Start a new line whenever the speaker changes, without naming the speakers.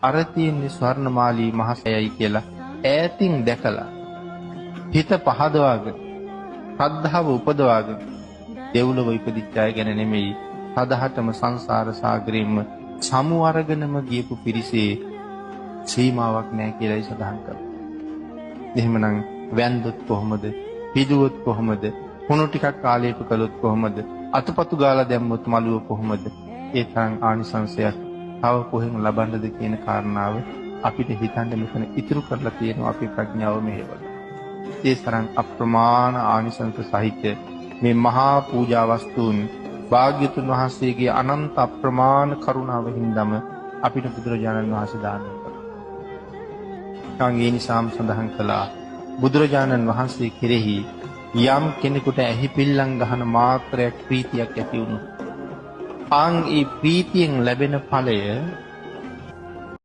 අර තියෙන්නේ ස්වර්ණමාලී මහසයයි කියලා ඈතින් දැකලා හිත පහදවාගෙන ශ්‍රද්ධාව උපදවාගෙන දෙව්ලොව ඉපදිච්ච අය ගැන නෙමෙයි සදහටම සංසාර සාගරෙම සමු අරගෙනම ගියපු පිරිසේ සීමාවක් නැහැ කියලායි සඳහන් කරන්නේ. එහෙමනම් වැන්දොත් කොහොමද? පිදුවොත් කොහොමද? කුණු ටිකක් කාලේට කළොත් කොහොමද? අතපතු ගාලා දැම්මොත් මළුව කොහොමද? ඒ තරම් ආනිසංසයක් තව කොහෙන් ලබන්නද කියන කාරණාව අපිට හිතන්න මෙතන ඉතුරු කරලා තියෙනවා අපේ ප්‍රඥාව මෙහෙවලා. ඒ තරම් අප්‍රමාණ ආනිසංස සහිත මේ මහා පූජා වස්තුන් භාග්‍යතුන් වහන්සේගේ අනන්ත අප්‍රමාණ කරුණාව හින්දාම අපිට බුදුරජාණන් වහන්සේ දානය කළා. ඒ නිසාම සඳහන් කළා බුදුරජාණන් වහන්සේ කෙරෙහි යම් කෙනෙකුට ඇහි පිල්ලම් ගහන මාත්‍රයක් ප්‍රීතියක් ඇති වුණොත් ඒ ප්‍රීතියෙන් ලැබෙන ඵලය